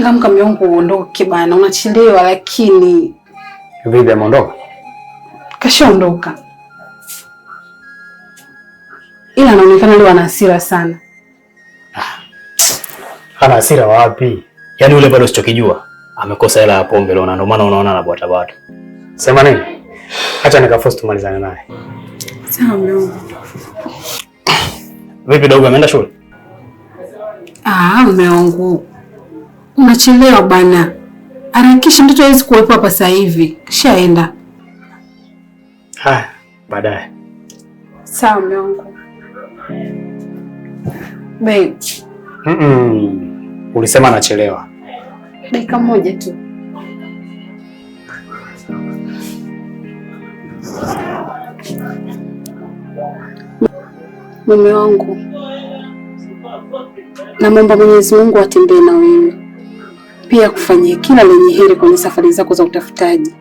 Changamka mume wangu uondoke bana, unachelewa lakini. Vipi ameondoka? Kashaondoka. Ila anaonekana leo ana hasira sana. Hana hasira wapi? Yaani ule bado sichokijua. Amekosa hela ya pombe leo na ndio maana unaona anabwata bwata. Sema nini? Acha nikaforce tumalizane naye. Sawa mume wangu. Vipi dogo ameenda shule? Mume wangu. Unachelewa bana. Harakisha mtoto hawezi kuwepo hapa sasa hivi. Kishaenda. Haya, baadaye. Sawa mume wangu. Babe. Ulisema anachelewa. Dakika moja tu. Mume wangu, namwomba Mwenyezi Mungu atembee na wewe, pia kufanyia kila lenye heri kwenye safari zako za utafutaji,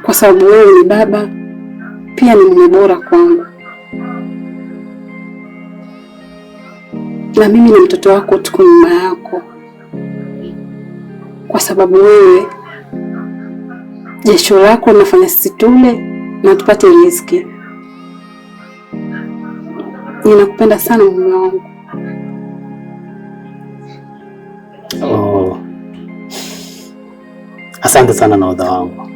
kwa sababu wewe ni baba, pia ni mume bora kwangu, na mimi na mtoto wako tuko nyuma yako, kwa sababu wewe jasho lako linafanya sisi tule na tupate riziki. Ninakupenda sana mume wangu. Oh. Asante sana nahodha wangu.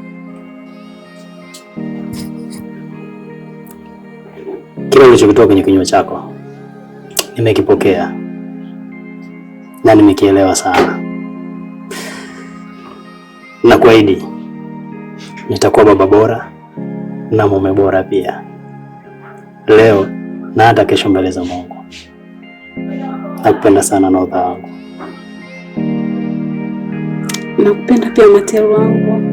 Kile ulichokitoa kwenye kinywa chako nimekipokea na nimekielewa sana. Na kuahidi nitakuwa baba bora na mume bora pia, leo na hata kesho mbele za Mungu. Nakupenda sana nahodha wangu. Nakupenda pia Mateo wangu.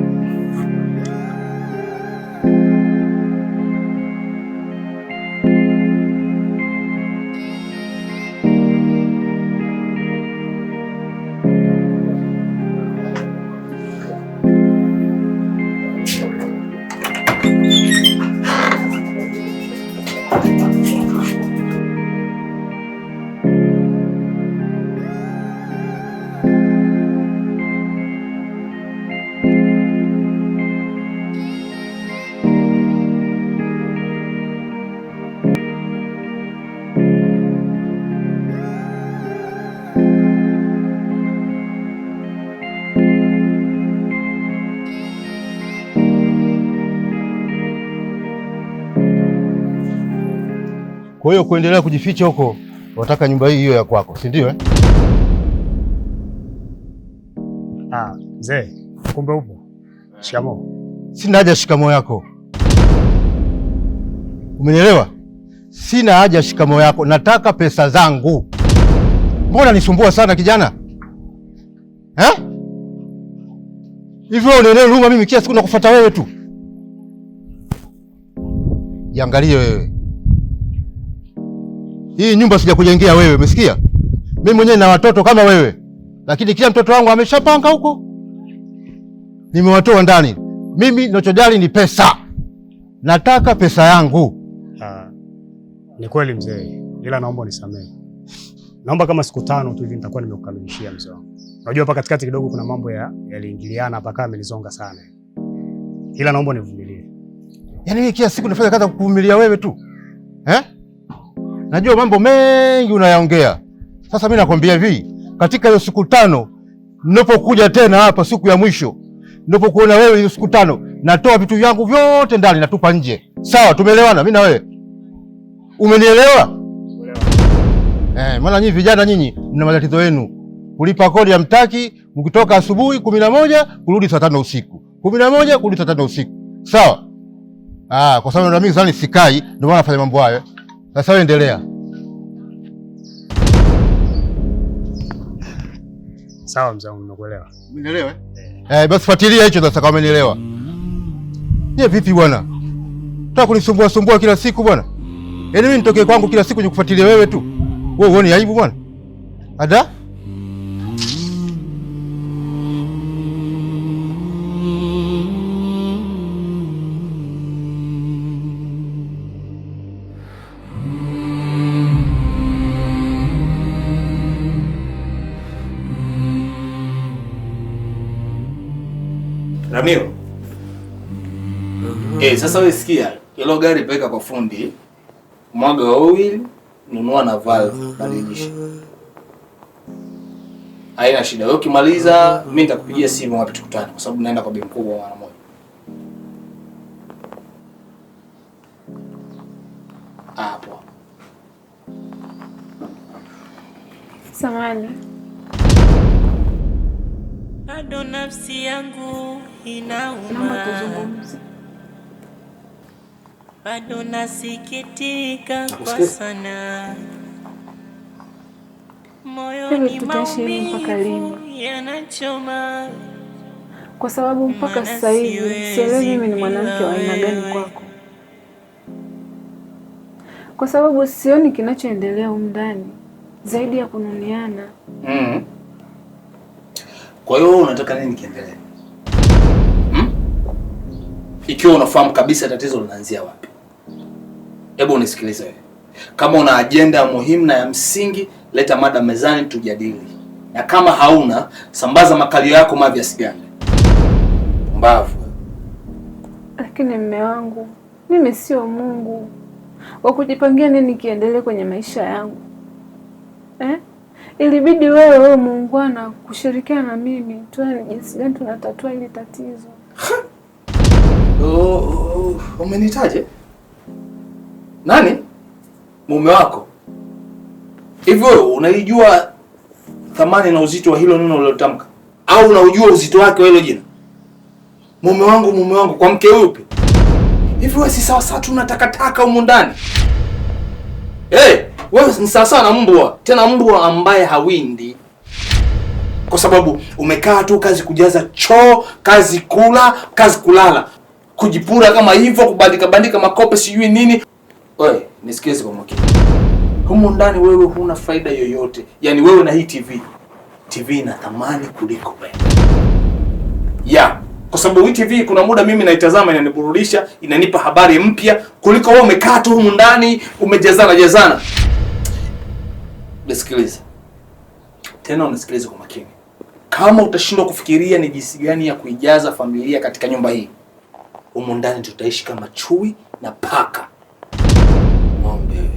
Kwa hiyo kuendelea kujificha huko, wataka nyumba hii hiyo ya kwako, si ndio? Mzee, kumbe upo. Shikamoo. Sina haja shikamoo yako. Umenielewa? Sina haja shikamoo yako, nataka pesa zangu. Mbona nisumbua sana kijana? Hivyo unaelewa huruma mimi kila siku nakufuata wewe tu. Jiangalie wewe. Hii nyumba sijakujengea wewe, umesikia? Mimi mwenyewe na watoto kama wewe. Lakini kila mtoto wangu ameshapanga huko. Nimewatoa ndani. Mimi ninachojali ni pesa. Nataka pesa yangu. Ni kweli mzee, ila naomba unisamehe. Naomba kama siku 5 tu hivi nitakuwa nimekukamilishia mzee wangu. Unajua hapa katikati kidogo kuna mambo yaliingiliana hapa kama amenizonga sana. Ila naomba univumilie. Yaani mimi kila siku nafanya kazi ya kukuvumilia wewe tu. Najua mambo mengi unayaongea. Sasa mimi nakwambia hivi, katika hiyo siku 5 ninapokuja tena hapa siku ya mwisho, ninapokuona wewe hiyo siku 5, natoa vitu vyangu vyote ndani natupa nje. Sawa, tumeelewana mimi na wewe? Umenielewa? Maana nyinyi vijana nyinyi mna matatizo yenu. Kulipa kodi ya mtaki, mkitoka asubuhi 11 kurudi saa 5 usiku. 11 kurudi saa 5 usiku. Sawa? Kwa sababu na mimi sana sikai, ndio maana nafanya mambo hayo. Sasa wewe endelea. Sawa mzee wangu, nimekuelewa. Umenielewa? Basi fuatilia hicho sasa kama umenielewa. Ni vipi bwana? Unataka kunisumbua kila siku bwana? Yaani mimi nitoke kwangu kila siku nikufuatilie wewe tu. Wewe uone aibu bwana? Ada? Ramiro. Sasa wewe sikia, hilo gari peka kwa fundi, mwaga oil, nunua na valve, badilisha. Haina shida. Wewe ukimaliza mimi nitakupigia simu wapi tukutane kwa sababu naenda kwa bi mkubwa mara moja. Hapo. Samahani. Bado nafsi yangu inauma. Naomba tuzungumze. Bado nasikitika kwa sana. Moyoni maumivu yanachoma. Kwa sababu mpaka sasa hivi sielewi mimi ni mwanamke wa aina gani kwako. Kwa sababu sioni kinachoendelea huko ndani zaidi ya kununiana. Kwa hiyo unataka nini kiendelee? Ikiwa unafahamu kabisa tatizo linaanzia wapi. Hebu unisikilize wewe. Kama una agenda muhimu na ya msingi, leta mada mezani tujadili. Na kama hauna, sambaza makalio yako mavi yasigane. Mbavu. Lakini mume wangu, mimi sio Mungu wa kujipangia nini kiendelee kwenye maisha yangu. Ilibidi wewe muungwana kushirikiana na mimi tuone jinsi gani tunatatua hili tatizo. Umenitaje? Nani? Mume wako? Hivyo unaijua thamani na uzito wa hilo neno ulilotamka? Au unaujua uzito wake wa hilo jina? Mume wangu kwa mke yupi? Hivyo wewe si sawa sawa tu unatakataka humu ndani. Wewe ni sawa na mbwa, tena mbwa ambaye hawindi. Kwa sababu umekaa tu kazi kujaza choo, kazi kula, kazi kulala. Kujipura kama hivyo, kubandika makope sijui nini. Wewe, nisikize kwa makini. Humu ndani wewe huna faida yoyote. Yaani wewe na hii TV ina thamani kuliko wewe. Kwa sababu hii TV kuna muda mimi naitazama inaniburudisha, inanipa habari mpya kuliko wewe umekaa tu humu ndani umejazana. Nisikilize. Tena unisikilize kwa makini. Kama utashindwa kufikiria ni jinsi gani ya kuijaza familia katika nyumba hii, humu ndani tutaishi kama chui na paka. Ng'ombe.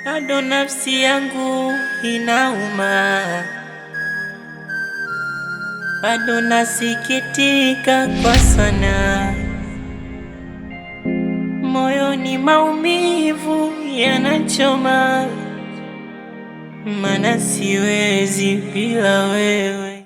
Bado nafsi yangu inauma. Bado nasikitika kwa sana. Moyoni maumivu yanachoma. Maana siwezi bila wewe.